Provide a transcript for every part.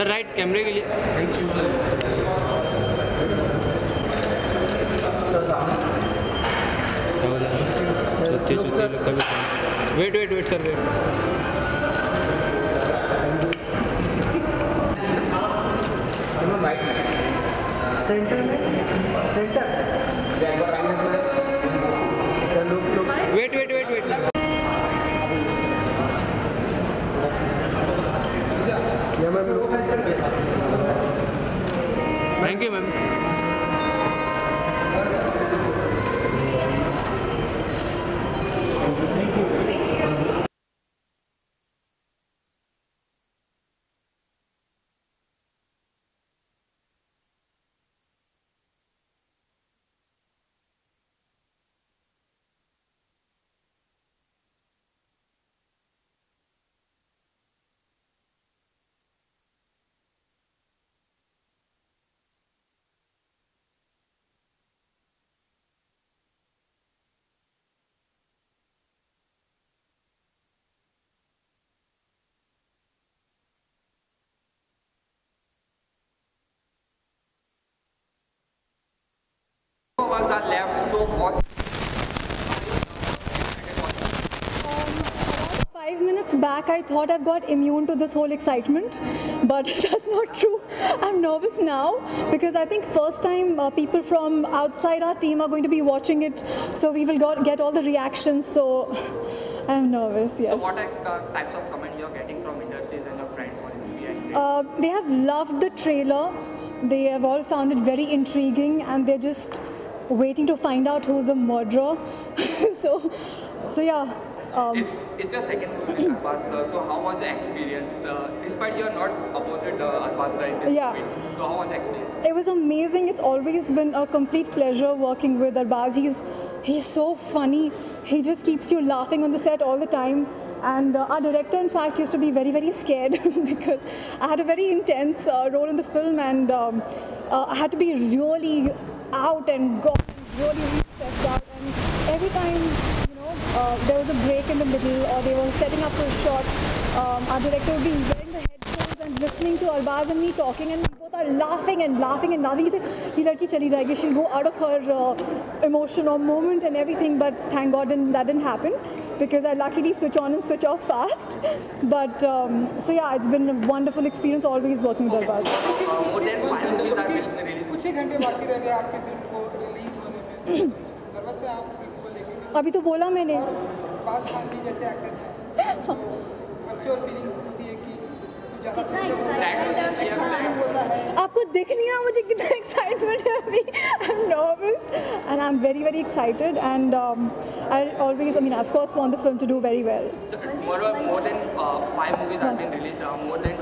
Sir right कैमरे के लिए। Wait wait wait sir wait. Centre में centre wait wait wait wait. Thank you ma'am. Was are left, so what's 5 minutes back, I thought I've got immune to this whole excitement, but that's not true. I'm nervous now because I think first time people from outside our team are going to be watching it, so we will get all the reactions. So I'm nervous. Yes. So what types of comment you're getting from industries and your friends on the movie? They have loved the trailer. They have all found it very intriguing, and they're just waiting to find out who's the murderer. so yeah. It's your second movie with Arbaz sir. So how was the experience? Despite you're not opposite Arbaz sir in this movie, so how was the experience? It was amazing. It's always been a complete pleasure working with Arbaz. He's so funny. He just keeps you laughing on the set all the time. And our director, in fact, used to be very, very scared because I had a very intense role in the film, and I had to be really out and gone, really stressed out. And every time, there was a break in the middle or they were setting up for a shot, our director would be wearing the headphones and listening to Arbaz and me talking, and we both are laughing and laughing and laughing. Ye ladki chali jayegi, she'll go out of her emotion or moment and everything, but thank God that didn't happen because I luckily switch on and switch off fast. But so yeah, it's been a wonderful experience always working with Arbaz. More than 5 movies are released. कुछ ही घंटे बाकी रह गए आपके film को release होने में। Nervous है आप फिल्म को लेकर? अभी तो बोला मैंने। बात खान जी जैसे एक्टर हैं। What's your feeling होती है कि कुछ ज़्यादा आपको दिख नहीं रहा मुझे कितना एक्साइटमेंट है अभी। I'm nervous and I'm very, very excited, and I of course want the film to do very well. So, more than 5 movies have been released. More than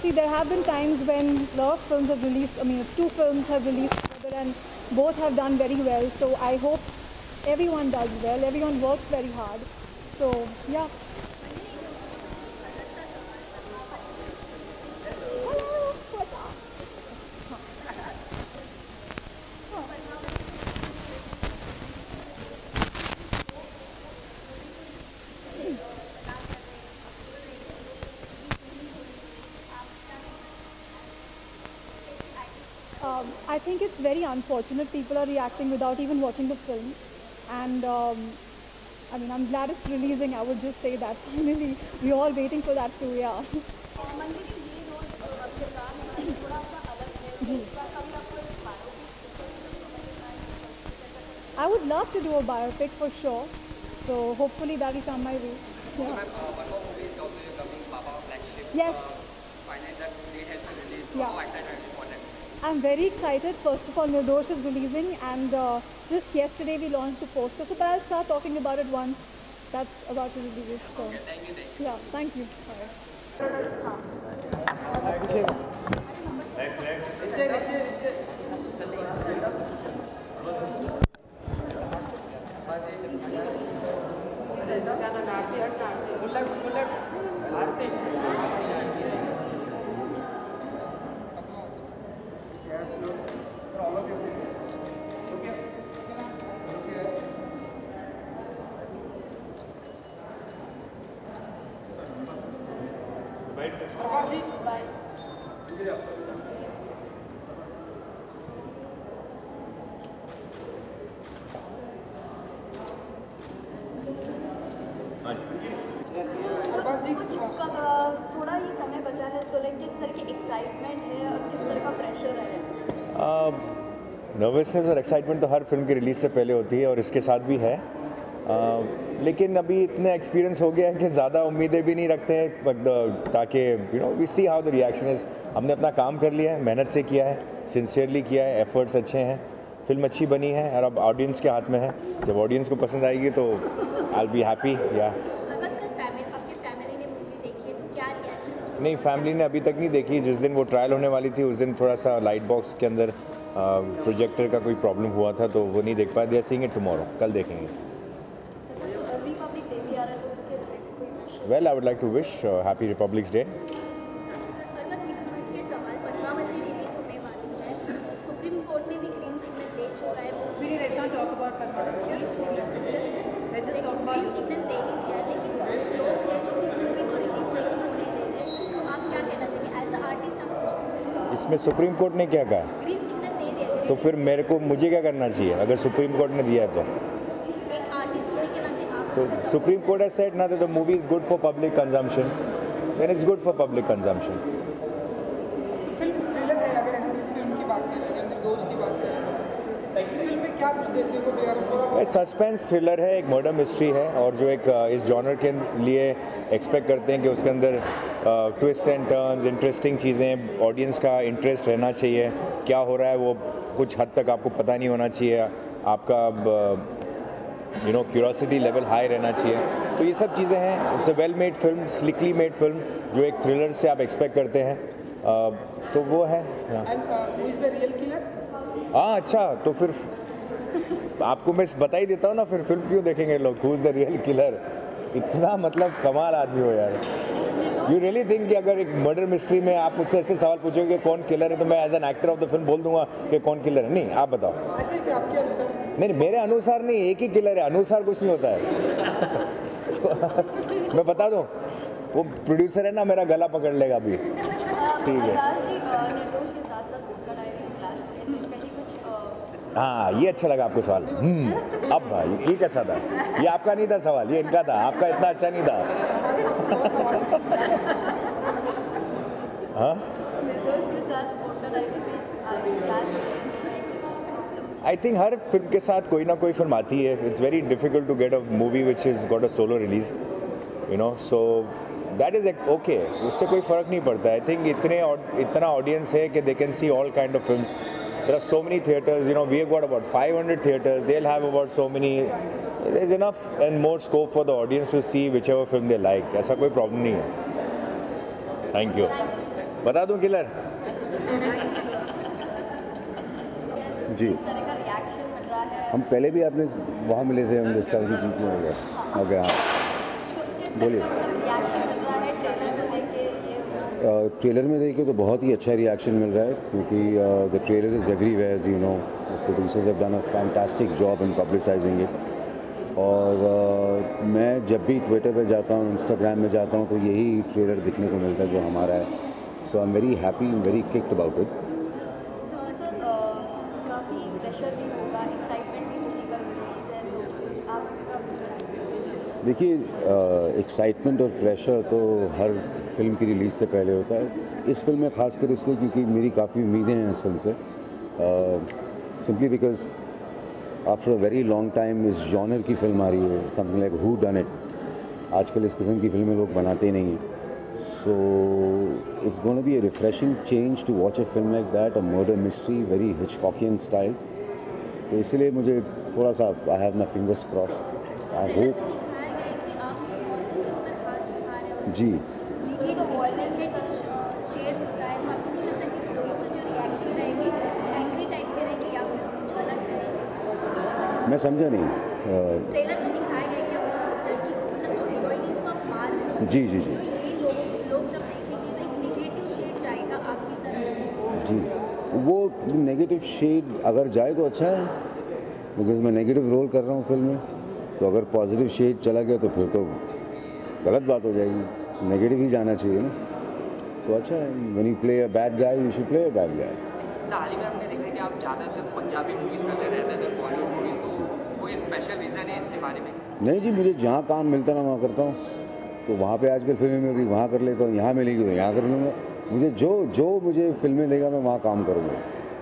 See, there have been times when a lot of films have released, 2 films have released together and both have done very well. So I hope everyone does well, everyone works very hard. So, yeah. I think it's very unfortunate people are reacting without even watching the film, and I'm glad it's releasing. I would just say that finally we're all waiting for that too. Yeah. I would love to do a biopic for sure, so hopefully that will come my way. Yeah. one more movie is also coming, Baba Flagship. Yes. Finally that date has been released. Yeah. How excited are you for that? I'm very excited. First of all, Nirdosh is releasing, and just yesterday we launched the poster. So, but I'll start talking about it once that's about to release. So, Okay, thank you. yeah, thank you. कुछ थोड़ा ही समय बचा है, so like किस तरह की excitement है और किस तरह का प्रेशर है? नर्वसनेस और एक्साइटमेंट तो हर फिल्म की रिलीज़ से पहले होती है और इसके साथ भी है, लेकिन अभी इतना एक्सपीरियंस हो गया है कि ज़्यादा उम्मीदें भी नहीं रखते हैं, ताकि we see how the reaction is. हमने अपना काम कर लिया है, मेहनत से किया है, सिंसियरली किया है, एफर्ट्स अच्छे हैं, फिल्म अच्छी बनी है और अब ऑडियंस के हाथ में है। जब ऑडियंस को पसंद आएगी तो आई विल बी हैप्पी। या नहीं, फैमिली ने अभी तक नहीं देखी। जिस दिन वो ट्रायल होने वाली थी उस दिन थोड़ा सा लाइट बॉक्स के अंदर प्रोजेक्टर का कोई प्रॉब्लम हुआ था तो वो नहीं देख पाए। They are seeing it tomorrow, कल देखेंगे। Well, I would like to wish happy republics day. इसमें सुप्रीम कोर्ट ने क्या कहा तो फिर मुझे क्या करना चाहिए अगर सुप्रीम कोर्ट ने दिया है तो सुप्रीम कोर्ट हैज सेड ना that the movie is good for public consumption, then it's good for public consumption. Film thriller है, अगर हम इस फिल्म की बात करें, अगर निर्दोष की बात करें, फिल्म में क्या कुछ देखने को मिलेगा? सस्पेंस थ्रिलर है, एक मर्डर मिस्ट्री है और जो एक इस जॉनर के लिए एक्सपेक्ट करते हैं कि उसके अंदर ट्विस्ट एंड टर्न्स, इंटरेस्टिंग चीज़ें, ऑडियंस का इंटरेस्ट रहना चाहिए। क्या हो रहा है वो कुछ हद तक आपको पता नहीं होना चाहिए, आपका क्यूरोसिटी लेवल हाई रहना चाहिए। तो ये सब चीज़ें हैं। It's a well made film, slickly made film, जो एक थ्रिलर से आप एक्सपेक्ट करते हैं, तो वो है। हाँ, अच्छा, तो फिर आपको मैं बता ही देता हूँ ना, फिर फिल्म क्यों देखेंगे लोग? Who is the real killer? इतना मतलब कमाल आदमी हो यार। यू रियली थिंक कि अगर एक मर्डर मिस्ट्री में आप मुझसे ऐसे सवाल पूछोगे कौन किलर है तो मैं as an actor of the film बोल दूंगा कि कौन किलर है? नहीं, आप बताओ। नहीं, मेरे अनुसार नहीं, एक ही किलर है, अनुसार कुछ नहीं होता है। तो मैं बता दूं, वो प्रोड्यूसर है ना, मेरा गला पकड़ लेगा अभी। ठीक है। हाँ, ये अच्छा लगा आपको सवाल। अब भाई ये कैसा था? ये आपका नहीं था सवाल, ये इनका था। आपका इतना अच्छा नहीं था। हाँ, आई थिंक हर फिल्म के साथ कोई ना कोई फिल्म आती है। It's very difficult to get a movie which is got a solo release, so that is okay, उससे कोई फ़र्क नहीं पड़ता। आई थिंक इतना ऑडियंस है कि they can see all kind of films. There are so many theatres, we have got about 500 theatres, they'll have about so many, there's enough and more scope for the audience to see whichever film they like. ऐसा कोई problem नहीं है। Thank you. बता दूं killer? जी, हम पहले भी आपने वहाँ मिले थे, हम डिस्कवरी जीत में हो गया। ओके, हाँ बोलिए। ट्रेलर में देखे तो बहुत ही अच्छा रिएक्शन मिल रहा है, क्योंकि the trailer is everywhere, producers have done a fantastic job in पब्लिसाइजिंग it. और मैं जब भी ट्विटर पे जाता हूँ, इंस्टाग्राम में जाता हूँ, तो यही ट्रेलर दिखने को मिलता है जो हमारा है। So I am very happy, very kicked about it. देखिए, एक्साइटमेंट और प्रेशर तो हर फिल्म की रिलीज़ से पहले होता है। इस फिल्म में ख़ासकर इसलिए क्योंकि मेरी काफ़ी उम्मीदें हैं इस फिल्म से, simply because after a very long time इस जॉनर की फिल्म आ रही है, something like who done it. आजकल इस किस्म की फिल्में लोग बनाते ही नहीं हैं। So it's gonna be a refreshing change to watch a film like that, a murder mystery, very Hitchcockian style. तो इसलिए मुझे थोड़ा सा, I have my fingers crossed, I hope. जी, मैं समझा नहीं। जी जी जी जी, वो नेगेटिव शेड अगर जाए तो अच्छा है, बिकॉज मैं नेगेटिव रोल कर रहा हूँ फिल्म में। तो अगर पॉजिटिव शेड चला गया तो फिर तो गलत बात हो जाएगी। नेगेटिव ही जाना चाहिए ना। तो अच्छा है, when you play a bad guy you should play a bad guy. Sir हाल ही में हमने देखा है कि आप ज़्यादातर पंजाबी मूवीज़ करते रहते थे बॉलीवुड मूवीज़ को, कोई स्पेशल रीज़न है इसके बारे में? नहीं जी, मुझे जहाँ काम मिलता ना वहाँ करता हूँ, तो वहाँ पे आजकल फिल्में मिल रही वहाँ कर लेता हूँ, यहाँ मिलेगी तो यहाँ कर लूँगा। मुझे जो मुझे फिल्में देगा मैं वहाँ काम करूँगा।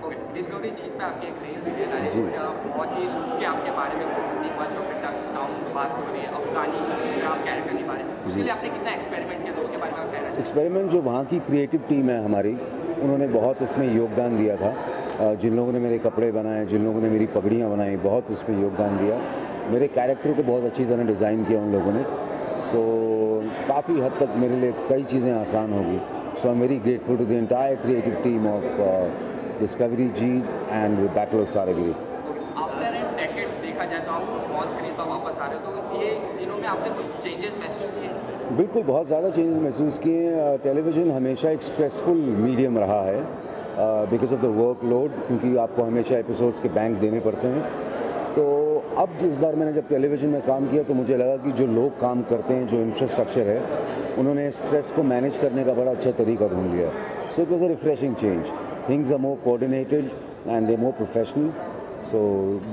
ओके, डिस्कवरी चीज पे आपकी एक नई सीरियल आई है जी। जिसका बहुत ही लुक के आपके बारे में बहुत ही मच टाउन बात हो रही है, अफगानी का कैरेक्टर निभा रहे हैं, उसके लिए आपने कितना एक्सपेरिमेंट किया था उसके बारे में आप कहना चाहिए? एक्सपेरिमेंट जो वहाँ की क्रिएटिव टीम है हमारी, उन्होंने बहुत इसमें योगदान दिया था। जिन लोगों ने मेरे कपड़े बनाए, जिन लोगों ने मेरी पगड़ियाँ बनाई, बहुत उसमें योगदान दिया। मेरे कैरेक्टर को बहुत अच्छी तरह डिज़ाइन किया उन लोगों ने। सो काफ़ी हद तक मेरे लिए कई चीज़ें आसान होगी। So I am very grateful to the entire creative team of Discovery जी and battle of Saragarhi. After and decade देखा जाए तो आप स्मॉल स्क्रीन पर वापस आ रहे हो, तो ये दिनों में आपने कुछ चेंजेस महसूस किए? बिल्कुल, बहुत ज़्यादा चेंजेस महसूस किए। टेलीविज़न हमेशा एक स्ट्रेसफुल मीडियम रहा है बिकॉज ऑफ द वर्कलोड, क्योंकि आपको हमेशा एपिसोड्स के बैंक देने पड़ते हैं। तो अब जिस बार मैंने जब टेलीविज़न में काम किया तो मुझे लगा कि जो लोग काम करते हैं, जो इंफ्रास्ट्रक्चर है, उन्होंने स्ट्रेस को मैनेज करने का बड़ा अच्छा तरीका ढूंढ लिया। So it was a refreshing change. Things are more coordinated and they more professional, so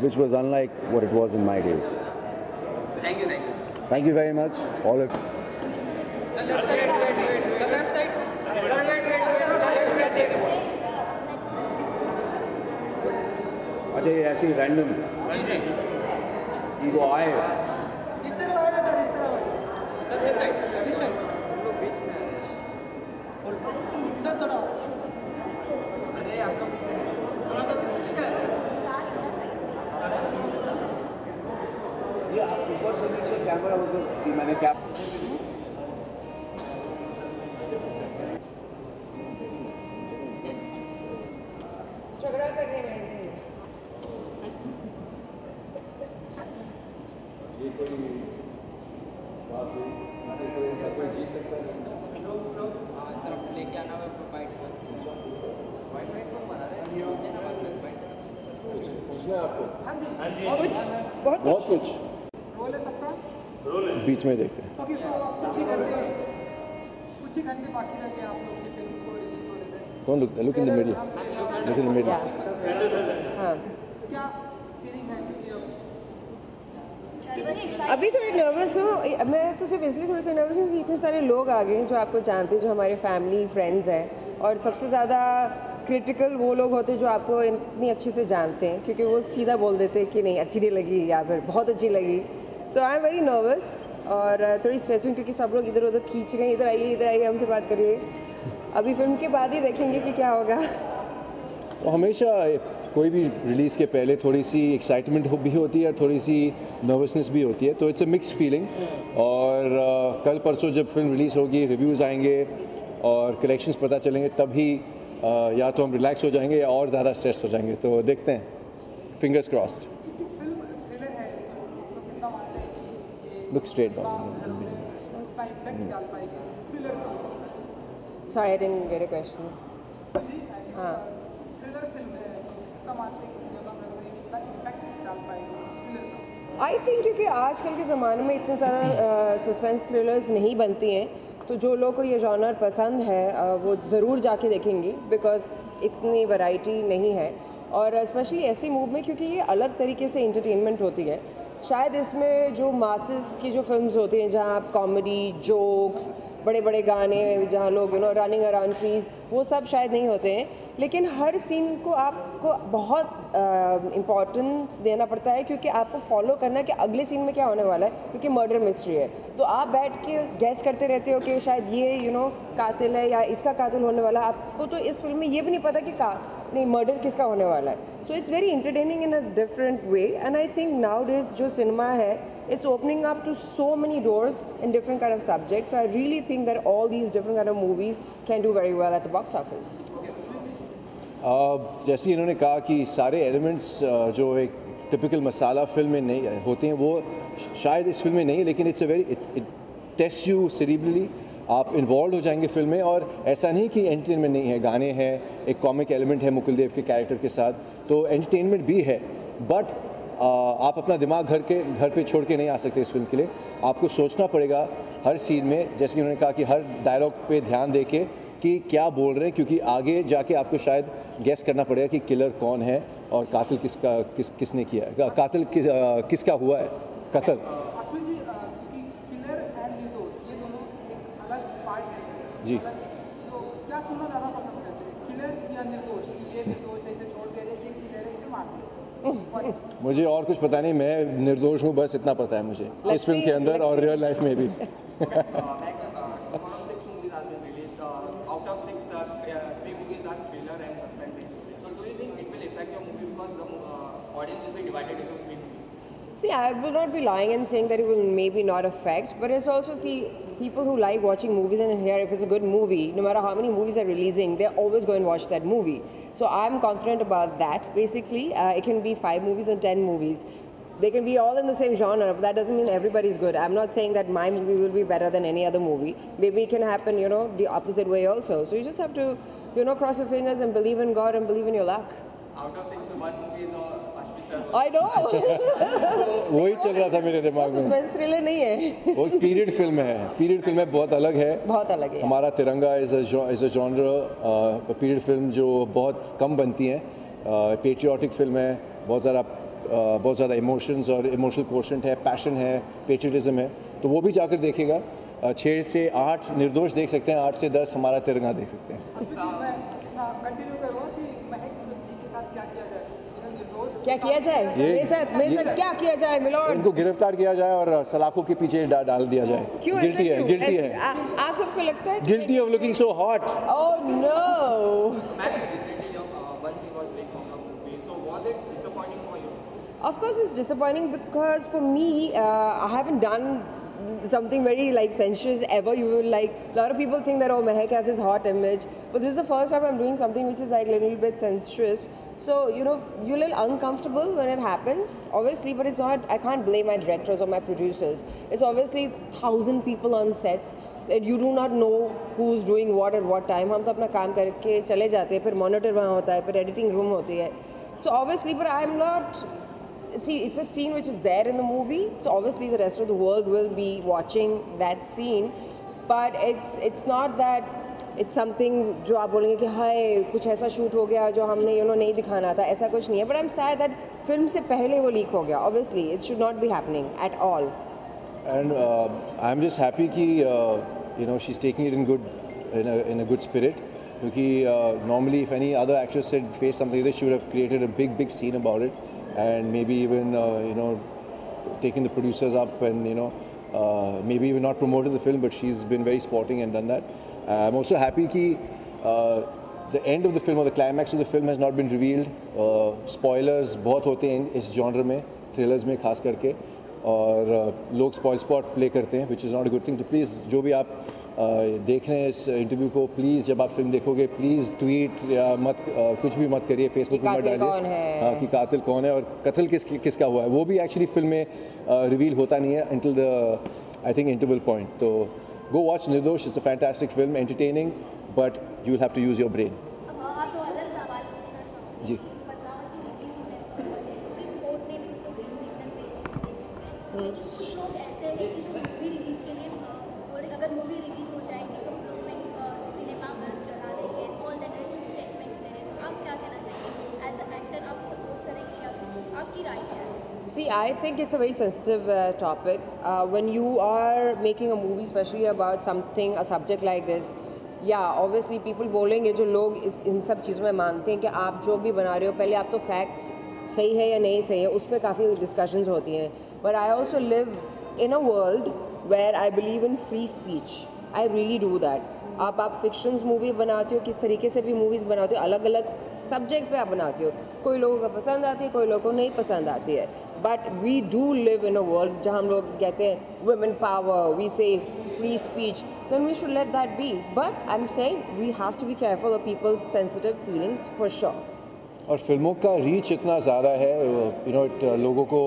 which was unlike what it was in my days. Thank you very much all of. अच्छा, ये ऐसी रैंडम कि वो आए इस तरह आएगा sir, इस तरह इस साइड सर थोड़ा। अरे आप लोग थोड़ा सा ये ऊपर से नीचे कैमरा मतलब कि मैंने क्या झगड़ा करने में ये कोई बात नहीं, कोई जीत सकता नहीं। लोग तरफ लेके आना है फाइट वाइट को बना रहे हैं पूछना है आपको? हाँ जी, बहुत कुछ रोल है सबका। बीच में देखते हैं। ओके, सो आप कुछ ही घंटे बाकी रह गए आप लोग की फिल्म को रिलीज होने में। Don't look in the middle. Look in the middle. क्या फीलिंग है कि अभी थोड़ी नर्वस हूँ। मैं तो सिर्फ इसलिए थोड़ी सी नर्वस हूँ कि इतने सारे लोग आ गए हैं जो आपको जानते हैं, जो हमारे फैमिली फ्रेंड्स हैं, और सबसे ज़्यादा क्रिटिकल वो लोग होते हैं जो आपको इतनी अच्छे से जानते हैं, क्योंकि वो सीधा बोल देते हैं कि नहीं अच्छी नहीं लगी या फिर बहुत अच्छी लगी। सो आई एम वेरी नर्वस और थोड़ी स्ट्रेस हूँ क्योंकि सब लोग इधर उधर खींच रहे हैं, इधर आइए हमसे बात करिए। अभी फिल्म के बाद ही देखेंगे कि क्या होगा। तो हमेशा कोई भी रिलीज़ के पहले थोड़ी सी एक्साइटमेंट भी होती है और थोड़ी सी नर्वसनेस भी होती है, तो इट्स अ मिक्स फीलिंग। और कल परसों जब फिल्म रिलीज़ होगी, रिव्यूज़ आएंगे और कलेक्शंस पता चलेंगे, तभी या तो हम रिलैक्स हो जाएंगे या और ज़्यादा स्ट्रेस हो जाएंगे। तो देखते हैं, फिंगर्स क्रॉस्ड। फिल्म थ्रिलर है, तो कितना मानते हैं कि लुक स्ट्रेट डाउन। उतना इम्पैक्ट डाल पाएगी थ्रिलर का? Sorry, I didn't get a question. जी, थ्रिलर फिल्म है, कितना मानते हैं कि सिनेमा घर में कितना इम्पैक्ट डाल पाएगी थ्रिलर का? आई थिंक क्योंकि आजकल के ज़माने में इतने ज़्यादा सस्पेंस थ्रिलर्स नहीं बनती हैं, तो जो लोग को ये जॉनर पसंद है वो ज़रूर जाके देखेंगे, बिकॉज इतनी वैरायटी नहीं है। और स्पेशली ऐसी मूव में क्योंकि ये अलग तरीके से इंटरटेनमेंट होती है। शायद इसमें जो मासेस की जो फिल्म्स होती हैं, जहाँ आप कॉमेडी, जोक्स, बड़े बड़े गाने, जहाँ लोग रनिंग अराउंड ट्रीज, वो सब शायद नहीं होते हैं, लेकिन हर सीन को आपको बहुत इम्पोर्टेंस देना पड़ता है, क्योंकि आपको फॉलो करना है कि अगले सीन में क्या होने वाला है, क्योंकि मर्डर मिस्ट्री है। तो आप बैठ के गैस करते रहते हो कि शायद ये कातिल है या इसका कातिल होने वाला है। आपको तो इस फिल्म में ये भी नहीं पता कि नहीं मर्डर किसका होने वाला है। So it's very entertaining in a different way, and I think now days जो सिनेमा है, it's opening up to so many doors in different kind of subjects. So I really think that all these different kind of movies can do very well at the box office. जैसे इन्होंने कहा कि सारे elements जो एक typical मसाला film में नहीं होते हैं, वो शायद इस फिल्म में नहीं है, लेकिन it's a very it test you cerebrally. आप इन्वॉल्व हो जाएंगे फिल्म में, और ऐसा नहीं कि एंटरटेनमेंट नहीं है, गाने हैं, एक कॉमिक एलिमेंट है मुकुल देव के कैरेक्टर के साथ, तो एंटरटेनमेंट भी है। बट आप अपना दिमाग घर पे छोड़ के नहीं आ सकते इस फिल्म के लिए। आपको सोचना पड़ेगा हर सीन में, जैसे कि उन्होंने कहा कि हर डायलॉग पे ध्यान दे के कि क्या बोल रहे हैं, क्योंकि आगे जाके आपको शायद गेस करना पड़ेगा कि किलर कौन है और कातिल किसने किया है, कातिल किसका हुआ है कत्ल। आसमी जी, क्योंकि किलर एंड निर्दोष ये दोनों एक अलग पार्ट है जी, तो क्या सुनना ज़्यादा पसंद करते हैं, किलर या निर्दोष? ये निर्दोष है इसे छोड़ दिया जाए, ये किलर है इसे मार दिया? मुझे और कुछ पता नहीं, मैं निर्दोष हूँ, बस इतना पता है मुझे इस फिल्म के अंदर और रियल लाइफ में भी। Out of 6, 3 movies are thriller and suspense. So do you think it will affect your movie because the audience will be divided into 3 movies? See, I will not be lying and saying that it will maybe not affect, but it's also, see, people who like watching movies and here, if it's a good movie, no matter how many movies are releasing, they're always going to watch that movie. So I'm confident about that. Basically, it can be 5 movies or 10 movies. They can be all in the same genre, but that doesn't mean everybody's good. I'm not saying that my movie will be better than any other movie. Maybe it can happen, you know, the opposite way also. So you just have to, you know, cross your fingers and believe in God and believe in your luck. Out of 6, 1 movie is Ashmi sir. I know. वही चल रहा था मेरे दिमाग में। Suspense thriller नहीं है। वो पीरियड फिल्म है, पीरियड फिल्म है, बहुत अलग है। बहुत अलग है। हमारा तिरंगा is a genre period film जो बहुत कम बनती हैं। पेट्रियाटिक फिल्म है, बहुत ज़्यादा इमोशंस और इमोशनल कोशेंट है, पैशन है, पेट्रियटिज्म है, तो वो भी जाकर देखेगा। 6 से 8 निर्दोष देख सकते हैं, 8 से 10 हमारा तिरंगा देख सकते हैं। कंटिन्यू करूँगा कि महक जी के साथ क्या किया जाए, निर्दोष क्या किया जाए मेरे साथ क्या किया जाए मिलोड? इनको गिरफ्तार किया जाए और सलाखों के पीछे डाल दिया जाए। क्यों गिल्टी है, गिल्टी है। आप सबको लगता है guilty of looking so hot. Oh no. Once he was late from the movie, so was it disappointing for you? Of course it's disappointing because for me, I haven't done something very like sensuous ever. You will like, a lot of people think that, oh, Mehak has his hot image, but this is the first time I'm doing something which is like a little bit sensuous. So, you know, you're a little uncomfortable when it happens, obviously, but it's not, I can't blame my directors or my producers. It's obviously 1,000 people on sets and you do not know who's doing what at what time. हम तो अपना काम करके चले जाते हैं, फिर monitor वहाँ होता है, फिर editing room होती है. So obviously, but I'm not, see, it's a scene which is there in the movie, so obviously the rest of the world will be watching that scene, but it's not that it's something जो आप बोलेंगे कि हाय कुछ ऐसा shoot हो गया जो हमने नहीं दिखाना था, ऐसा कुछ नहीं है, but I'm sad that film से पहले वो leak हो गया. Obviously, it should not be happening at all. And I'm just happy कि she's taking it in a good spirit. Because normally if any other actress had faced something like this, she would have created a big scene about it, and maybe even taken the producers up and maybe even not promoted the film, but she's been very sporting and done that. I'm also happy that the end of the film or the climax of the film has not been revealed. Spoilers बहुत होते हैं इस genre में, thrillers में खास करके, और लोग spoil spot play करते हैं, which is not a good thing. तो please जो भी आप देख रहे हैं इस इंटरव्यू को, प्लीज़ जब आप फिल्म देखोगे प्लीज़ ट्वीट या मत कुछ भी मत करिए, फेसबुक पे मत डालिए कि कातिल कौन है और कत्ल किसका हुआ है। वो भी एक्चुअली फिल्म में रिवील होता नहीं है until the I think interval point. तो go watch निर्दोष, it's a fantastic film, entertaining, but you will have to use your brain. जी अगर मूवी रिलीज हो जाएगी तो लोग सिनेमा घर चढ़ा देंगे, ऑल दैट ऐसे स्टेटमेंट्स दे रहे हैं, तो आप क्या कहना चाहेंगे एज अ एक्टर? आप सपोर्ट करेंगे या आपकी राय क्या है? See, I think it's a very sensitive topic. When you are making a movie, especially about something, a subject like this, yeah, obviously people बोलेंगे, जो लोग इन सब चीज़ों में मानते हैं कि आप जो भी बना रहे हो पहले आप तो फैक्ट्स सही है या नहीं सही है उस पर काफ़ी डिस्कशंस होती हैं. But I also live in a world where I believe in free speech. I really do that. आप फिक्शंस मूवी बनाते हो, किस तरीके से भी मूवीज़ बनाते हो, अलग अलग सब्जेक्ट्स पे आप बनाते हो, कोई लोगों को पसंद आती है, कोई लोगों को नहीं पसंद आती है. But we do live in a world जहाँ हम लोग कहते हैं women power, we say free speech, then we should let that be. But I am saying we have to be careful of people's sensitive feelings for sure. और फिल्मों का reach इतना ज़्यादा है, लोगों को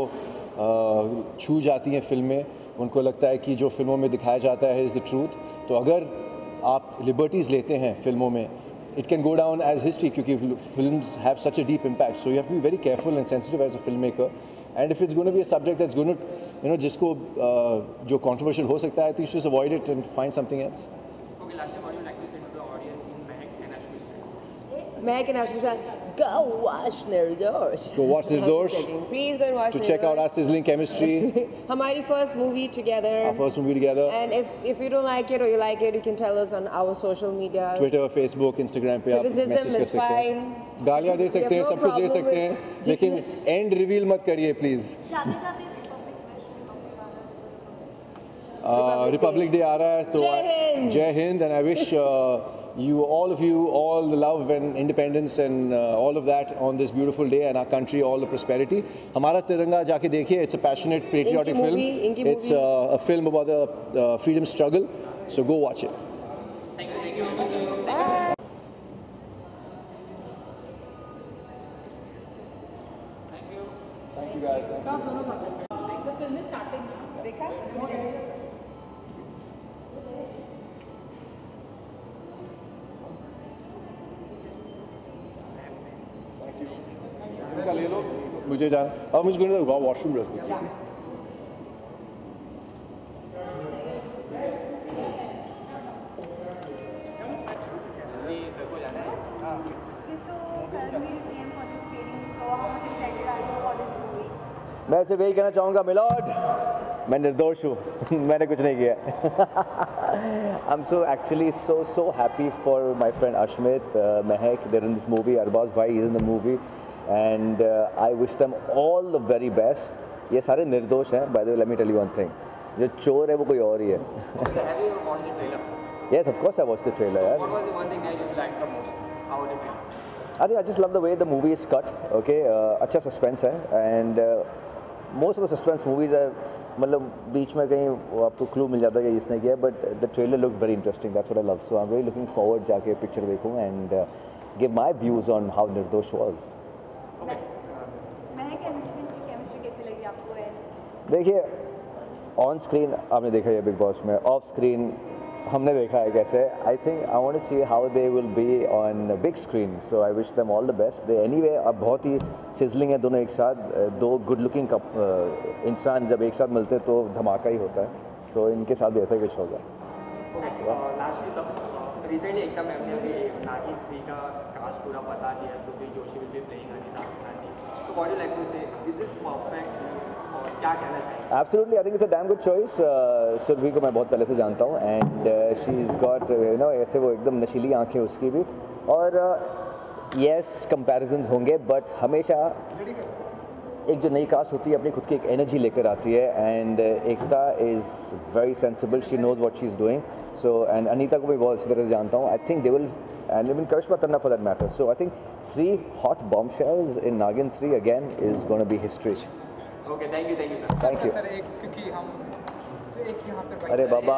छू जाती हैं फिल्में, उनको लगता है कि जो फिल्मों में दिखाया जाता है इज़ द ट्रूथ. तो अगर आप लिबर्टीज़ लेते हैं फिल्मों में, it can go down as history, क्योंकि films have such a deep impact. So you have to be very careful and sensitive as a film maker. And if it's gonna be a subject that's gonna जिसको जो controversial हो सकता है, तो you should avoid it and find something else. Okay, Lasha, what do you like to say to the audience? Mehak and Ashmi said, go watch Nirdosh. Go watch Nirdosh. Please go and watch To check out our sizzling chemistry. Hamari first movie together. Our first movie together. And if you don't like it or you like it, you can tell us on our social media. Twitter, Facebook, Instagram पे आप Criticism message कर is सकते हैं. fine. गालियाँ दे सकते हैं, We have सब no कुछ दे problem सकते हैं, with- लेकिन एंड रिवील मत करिए प्लीज. जाते जाते रिपब्लिक डे आ रहा है तो जय हिंद. जय Hind and I wish you all the love and independence and all of that on this beautiful day and our country all the prosperity. हमारा तिरंगा जाके देखिए. It's a passionate patriotic film. It's a film about the freedom struggle. So go watch it. Thank you. Thank you guys. इनका ले लो. मुझे जान अब मुझे वॉशरूम रखो. मैं सिर्फ यही कहना चाहूँगा मिलॉर्ड मैं निर्दोष हूँ मैंने कुछ नहीं किया I am so actually so happy for my friend Ashmit, Mehak, they're in this movie. Arbaz bhai is in the movie and I wish them all the very best. ये सारे निर्दोष हैं. By the way, let me tell you one thing, जो चोर है वो कोई और ही है. Have you watched the trailer? Yes, of course I watched the trailer. यार. What was the one thing that you liked the most? How did it? I think I just love the way the movie is cut. Okay, अच्छा suspense है and most of the suspense movies are मतलब बीच में कहीं आपको clue मिल जाता है कि इसने किया, but the trailer looked very interesting. That's what I love. So I'm really looking forward जाके picture देखूँ and give my views on how Nirdosh was. देखिए ऑन स्क्रीन आपने देखा है बिग बॉस में, ऑफ स्क्रीन हमने देखा है कैसे. I think I want to see how they will be on big screen. So I wish them all the best. They anyway अब बहुत ही सिजलिंग है दोनों एक साथ. दो गुड लुकिंग इंसान जब एक साथ मिलते हैं तो धमाका ही होता है. सो इनके साथ भी ऐसा ही कुछ होगा. लास्टली सब रिसेंटली एकदम मैंने अभी नागिन 3 का कास्ट पूरा बता दिया. Sudhir Joshi will be playing Anita नानी. So what do you like to say? Is it perfect? और क्या कहना चाहिए? Absolutely, I think it's a damn good choice. Surabhi को मैं बहुत पहले से जानता हूँ and she's got ऐसे वो एकदम नशीली आंखें उसकी भी. और yes comparisons होंगे but हमेशा एक जो नई कास्ट होती है अपनी खुद की एक एनर्जी लेकर आती है and Ekta is very sensible. She knows what she's doing. So and Anita को भी बहुत अच्छी तरह से जानता हूँ. I think they will and even Karishma Tanna for that matter. So I think 3 hot bombshells in Nagin 3 again is going to be history. Okay, thank you sir. Thank you. Sir एक क्योंकि हम एक यहाँ पे अरे बाबा